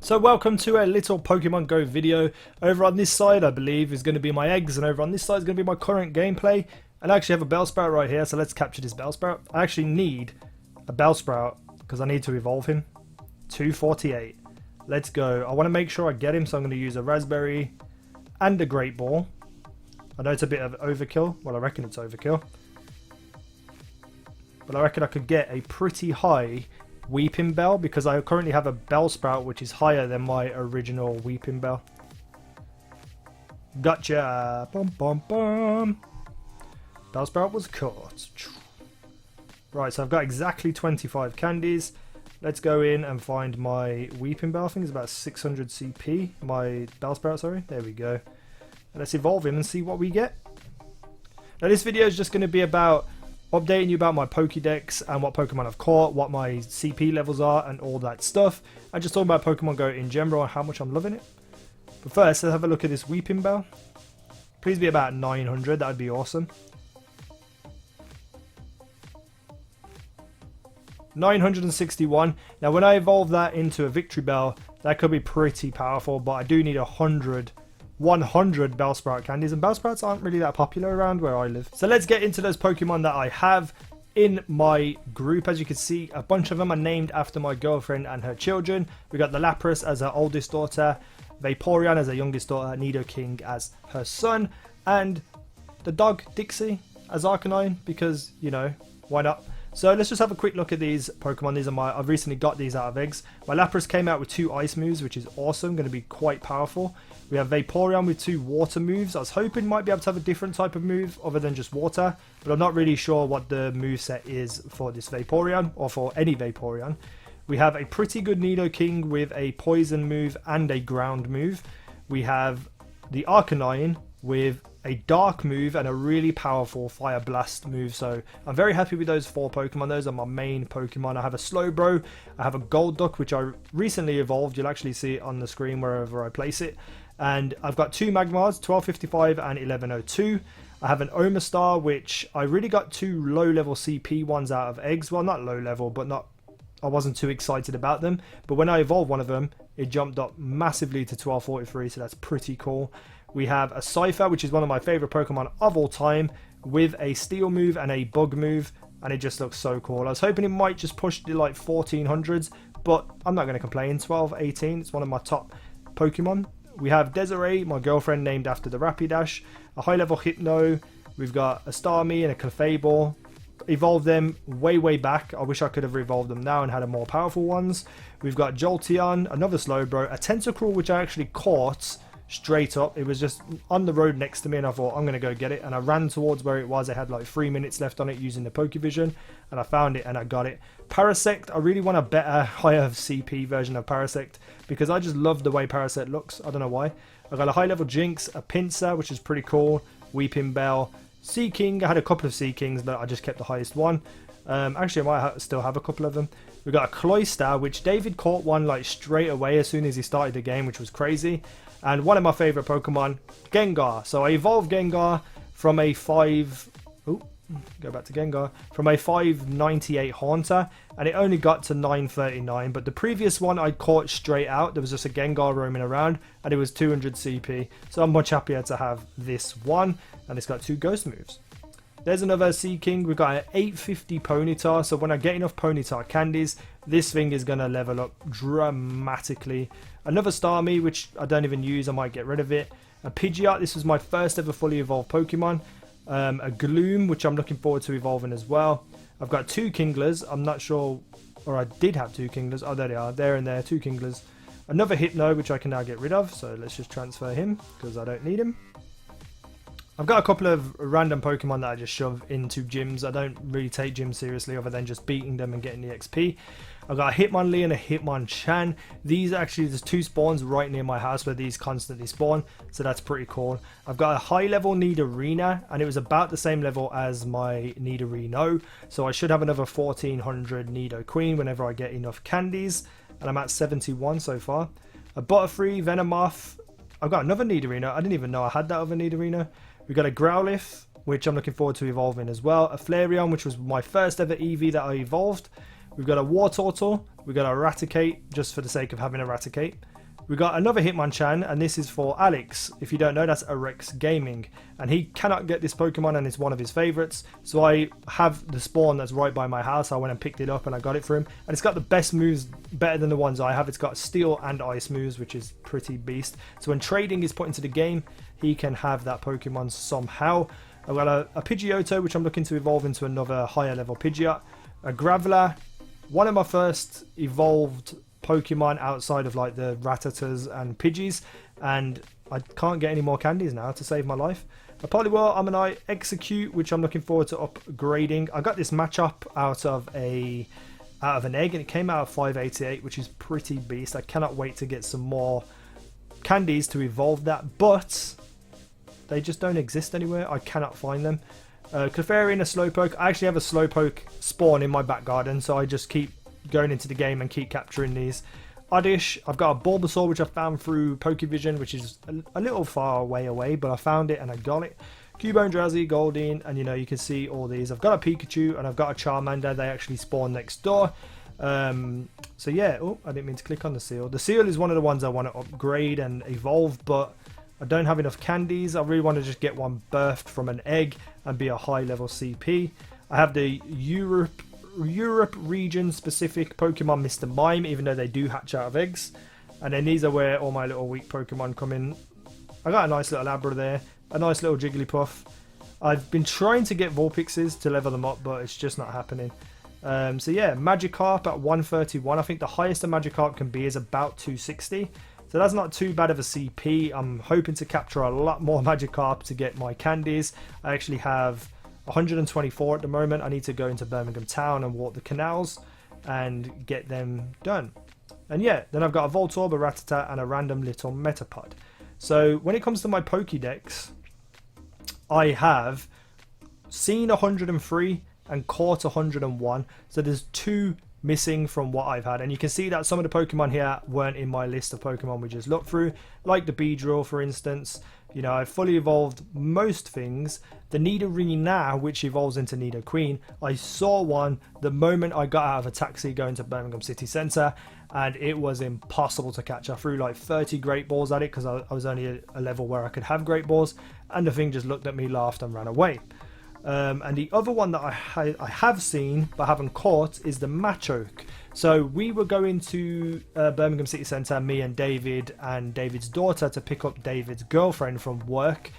So welcome to a little Pokemon Go video. Over on this side I believe is going to be my eggs, and over on this side is going to be my current gameplay. And I actually have a Bellsprout right here, so let's capture this Bellsprout. I actually need a Bellsprout because I need to evolve him. 248. Let's go. I want to make sure I get him, so I'm going to use a Raspberry and a Great Ball. I know it's a bit of overkill. Well, I reckon it's overkill. But I reckon I could get a pretty high Weeping Bell because I currently have a Bellsprout which is higher than my original Weeping Bell. Gotcha! Bum bum bum! Bellsprout was caught. Right, so I've got exactly 25 candies. Let's go in and find my Weeping Bell. I think it's about 600 CP. My Bellsprout, sorry. There we go. And let's evolve him and see what we get. Now this video is just going to be about updating you about my Pokedex and what Pokemon I've caught, what my CP levels are and all that stuff. And just talking about Pokemon Go in general and how much I'm loving it. But first, let's have a look at this Weeping Bell. Please be about 900, that would be awesome. 961. Now when I evolve that into a Victory Bell, that could be pretty powerful, but I do need 100 Bellsprout candies, and Bellsprouts aren't really that popular around where I live. So let's get into those Pokemon that I have in my group. As you can see, a bunch of them are named after my girlfriend and her children. We got the Lapras as her oldest daughter, Vaporeon as her youngest daughter, Nidoking as her son, and the dog Dixie as Arcanine because, you know, why not? So let's just have a quick look at these Pokemon. These are I've recently got these out of eggs. My Lapras came out with 2 ice moves, which is awesome, going to be quite powerful. We have Vaporeon with 2 water moves. I was hoping might be able to have a different type of move other than just water, but I'm not really sure what the moveset is for this Vaporeon or for any Vaporeon. We have a pretty good Nidoking with a poison move and a ground move. We have the Arcanine with a dark move and a really powerful fire blast move. So I'm very happy with those 4 Pokemon. Those are my main Pokemon. I have a Slowbro, I have a Golduck which I recently evolved. You'll actually see it on the screen wherever I place it. And I've got 2 Magmars, 1255 and 1102. I have an Omastar which I really got 2 low level CP ones out of eggs. Well, not low level, but I wasn't too excited about them. But when I evolved one of them, it jumped up massively to 1243, so that's pretty cool. We have a Cypher, which is one of my favorite Pokemon of all time, with a Steel move and a Bug move, and it just looks so cool. I was hoping it might just push to like 1400s, but I'm not going to complain. 1218, it's one of my top Pokemon. We have Desiree, my girlfriend named after the Rapidash, a high level Hypno, we've got a Starmie and a Clefable. Evolved them way back. I wish I could have evolved them now and had a more powerful ones. We've got Jolteon, another Slowbro, a Tentacruel which I actually caught straight up. It was just on the road next to me and I thought I'm going to go get it, and I ran towards where it was. I had like 3 minutes left on it using the Pokevision and I found it and I got it. Parasect, I really want a better higher CP version of Parasect because I just love the way Parasect looks. I don't know why. I got a high level Jinx, a Pinsir which is pretty cool, Weeping Bell, Seaking. I had a couple of Seakings but I just kept the highest one. Actually I might still have a couple of them. We got a Cloyster which David caught one like straight away as soon as he started the game, which was crazy. And one of my favourite Pokemon, Gengar. So I evolved Gengar from a 598 Haunter, and it only got to 939. But the previous one I caught straight out, there was just a Gengar roaming around, and it was 200 CP. So I'm much happier to have this one, and it's got 2 Ghost moves. There's another Seaking. We've got an 850 Ponyta. So when I get enough Ponyta candies, this thing is going to level up dramatically. Another Starmie, which I don't even use. I might get rid of it. A Pidgeot. This was my first ever fully evolved Pokemon. A Gloom, which I'm looking forward to evolving as well. I've got 2 Kinglers. I'm not sure, or I did have 2 Kinglers. Oh, there they are. There and there, 2 Kinglers. Another Hypno, which I can now get rid of. So let's just transfer him because I don't need him. I've got a couple of random Pokemon that I just shove into gyms. I don't really take gyms seriously other than just beating them and getting the XP. I've got a Hitmonlee and a Hitmonchan. These actually, there's 2 spawns right near my house where these constantly spawn, so that's pretty cool. I've got a high level Nidorina, and it was about the same level as my Nidorino, so I should have another 1400 Nidoqueen whenever I get enough candies, and I'm at 71 so far. A Butterfree, Venomoth. I've got another Nidorino. I didn't even know I had that other Nidorino. We've got a Growlithe, which I'm looking forward to evolving as well. A Flareon, which was my first ever EV that I evolved. We've got a Wartortle. We've got a Raticate, just for the sake of having a Raticate. We got another Hitmonchan, and this is for Alex. If you don't know, that's Rex Gaming. And he cannot get this Pokemon, and it's one of his favorites. So I have the spawn that's right by my house. I went and picked it up, and I got it for him. And it's got the best moves, better than the ones I have. It's got Steel and Ice moves, which is pretty beast. So when trading is put into the game, he can have that Pokemon somehow. I've got a Pidgeotto, which I'm looking to evolve into another higher level Pidgeot. A Graveler, one of my first evolved Pokemon outside of like the Rattatas and Pidgeys, and I can't get any more candies now to save my life. A Poliwhirl, Ammonite, Execute, which I'm looking forward to upgrading. I got this matchup out of an egg, and it came out of 588, which is pretty beast. I cannot wait to get some more candies to evolve that, but they just don't exist anywhere. I cannot find them. Clefairy and a Slowpoke. I actually have a Slowpoke spawn in my back garden, so I just keep going into the game and keep capturing these. Oddish, I've got a Bulbasaur which I found through Pokevision, which is a little far away, but I found it and I got it. Cubone, Drowsy, Goldeen, and you can see all these. I've got a Pikachu and I've got a Charmander. They actually spawn next door. So yeah, oh, I didn't mean to click on the seal. The seal is one of the ones I want to upgrade and evolve, but I don't have enough candies. I really want to just get one birthed from an egg and be a high level CP. I have the Europe region specific Pokemon Mr. Mime, even though they do hatch out of eggs. And then these are where all my little weak Pokemon come in. I got a nice little Abra there, a nice little Jigglypuff. I've been trying to get Vulpixes to level them up, but it's just not happening. So yeah, Magikarp at 131. I think the highest a Magikarp can be is about 260. So that's not too bad of a CP. I'm hoping to capture a lot more Magikarp to get my candies. I actually have 124 at the moment. I need to go into Birmingham town and walk the canals and get them done. And yeah, then I've got a Voltorb, a Rattata, and a random little Metapod. So when it comes to my Pokedex, I have seen 103 and caught 101. So there's 2 missing from what I've had, and you can see that some of the Pokemon here weren't in my list of Pokemon we just looked through, like the Beedrill for instance. I've fully evolved most things. The Nidorina, which evolves into Nidoqueen, I saw one the moment I got out of a taxi going to Birmingham city centre, and it was impossible to catch. I threw like 30 Great Balls at it because I was only a level where I could have Great Balls, and the thing just looked at me, laughed and ran away. And the other one that I have seen but haven't caught is the Machoke. So we were going to Birmingham City Centre, me and David and David's daughter, to pick up David's girlfriend from work,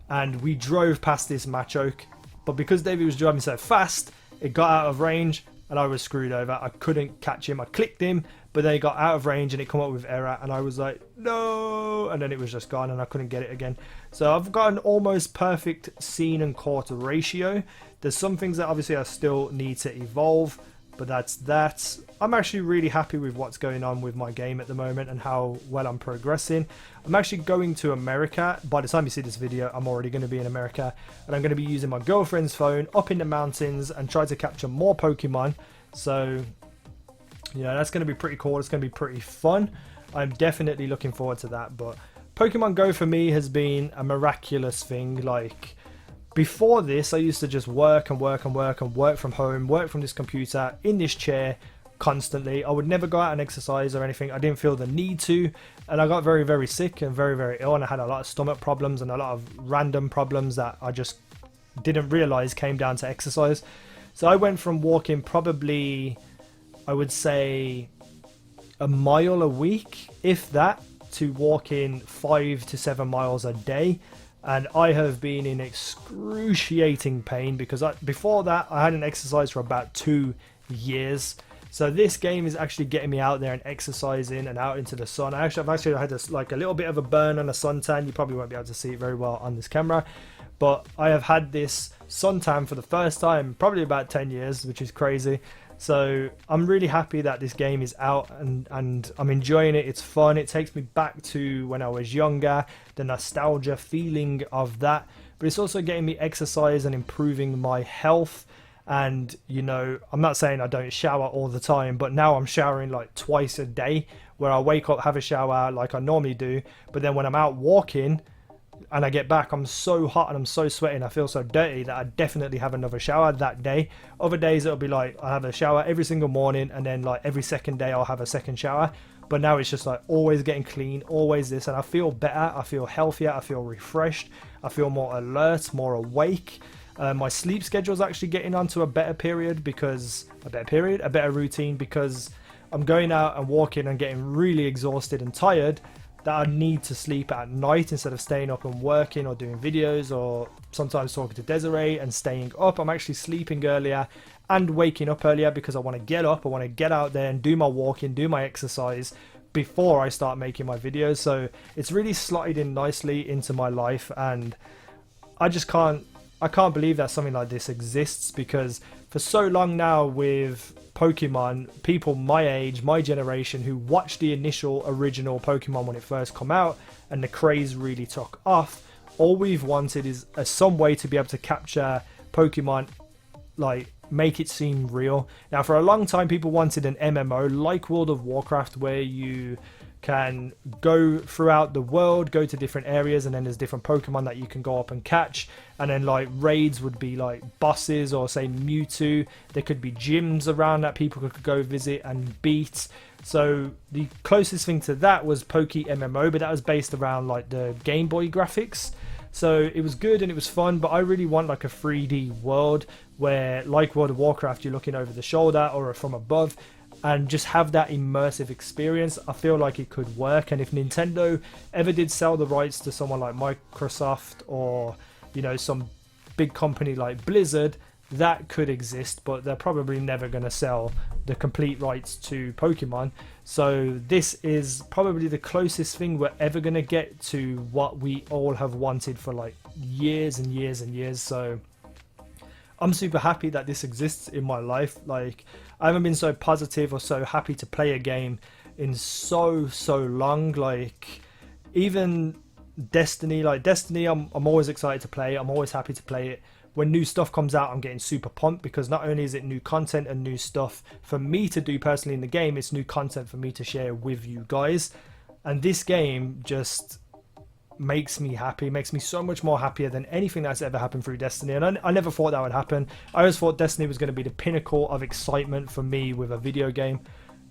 and we drove past this Machoke, but because David was driving so fast, it got out of range and I was screwed over. I couldn't catch him. I clicked him, but then he got out of range and it come up with error, and I was like, no, and then it was just gone and I couldn't get it again. So I've got an almost perfect seen and caught ratio. There's some things that obviously I still need to evolve, but that's that. I'm actually really happy with what's going on with my game at the moment and how well I'm progressing. I'm actually going to America. By the time you see this video, I'm already going to be in America, and I'm going to be using my girlfriend's phone up in the mountains and try to capture more Pokemon. So yeah, that's going to be pretty cool. It's going to be pretty fun. I'm definitely looking forward to that. But Pokemon Go for me has been a miraculous thing. Like, before this, I used to just work and work and work and work from home, work from this computer, in this chair constantly. I would never go out and exercise or anything. I didn't feel the need to, and I got very, very sick and very, very ill, and I had a lot of stomach problems and a lot of random problems that I just didn't realize came down to exercise. So I went from walking probably, I would say, a mile a week, if that, to walking 5 to 7 miles a day. And I have been in excruciating pain because before that I hadn't exercised for about 2 years. So this game is actually getting me out there and exercising and out into the sun. I've actually had a little bit of a burn on a suntan. You probably won't be able to see it very well on this camera, but I have had this suntan for the first time probably about 10 years, which is crazy. So I'm really happy that this game is out, and I'm enjoying it. It's fun. It takes me back to when I was younger, the nostalgia feeling of that. But it's also getting me exercise and improving my health. And, I'm not saying I don't shower all the time, but now I'm showering like twice a day, where I wake up, have a shower like I normally do. But then when I'm out walking and I get back, I'm so hot and I'm so sweaty and I feel so dirty that I definitely have another shower that day. Other days it'll be like I have a shower every single morning, and then like every second day I'll have a second shower. but now it's just like always getting clean, always this, and I feel better, I feel healthier, I feel refreshed, I feel more alert, more awake. My sleep schedule is actually getting onto a better period, because a better routine, because I'm going out and walking and getting really exhausted and tired, that I need to sleep at night instead of staying up and working or doing videos, or sometimes talking to Desiree and staying up. I'm actually sleeping earlier and waking up earlier because I want to get up, I want to get out there and do my walking, do my exercise before I start making my videos. So it's really slotted in nicely into my life, and I can't believe that something like this exists, because for so long now with Pokemon, people my age, my generation, who watched the initial original Pokemon when it first come out and the craze really took off, all we've wanted is some way to be able to capture Pokemon, like make it seem real. Now for a long time people wanted an MMO like World of Warcraft, where you can go throughout the world, go to different areas, and then there's different Pokemon that you can go up and catch, and then like raids would be like bosses, or say Mewtwo. There could be gyms around that people could go visit and beat. So the closest thing to that was Poke MMO, but that was based around like the Game Boy graphics. So it was good and it was fun, but I really want like a 3D world where, like World of Warcraft, you're looking over the shoulder or from above, and just have that immersive experience. I feel like it could work, and if Nintendo ever did sell the rights to someone like Microsoft, or you know, some big company like Blizzard, that could exist, but they're probably never going to sell the complete rights to Pokemon. So this is probably the closest thing we're ever going to get to what we all have wanted for like years and years and years. So I'm super happy that this exists in my life. Like, I haven't been so positive or so happy to play a game in so long. Like, even Destiny, I'm always excited to play. I'm always happy to play it. When new stuff comes out, I'm getting super pumped, because not only is it new content and new stuff for me to do personally in the game, it's new content for me to share with you guys. And this game just makes me happy, makes me so much more happier than anything that's ever happened through Destiny. And I never thought that would happen. I always thought Destiny was going to be the pinnacle of excitement for me with a video game,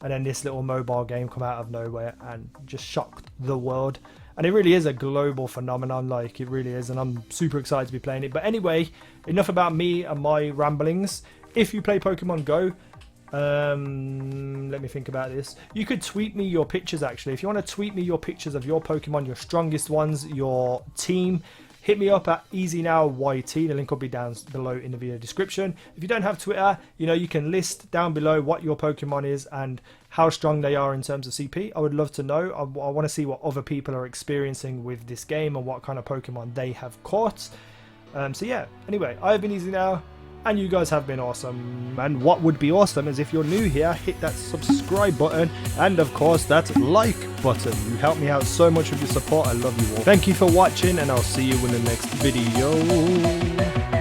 and then this little mobile game come out of nowhere and just shocked the world. And it really is a global phenomenon, like it really is, and I'm super excited to be playing it. But anyway, enough about me and my ramblings. If you play Pokemon Go, let me think about this. You could tweet me your pictures, actually. If you want to tweet me your pictures of your Pokemon, your strongest ones, your team, hit me up at EasyNowYT. The link will be down below in the video description. If you don't have Twitter, you know, you can list down below what your Pokemon is and how strong they are in terms of CP. I would love to know. I want to see what other people are experiencing with this game and what kind of Pokemon they have caught. So yeah, anyway, I've been Easy Now, and you guys have been awesome. And what would be awesome is if you're new here, hit that subscribe button and of course that like button. You help me out so much with your support. I love you all. Thank you for watching, and I'll see you in the next video.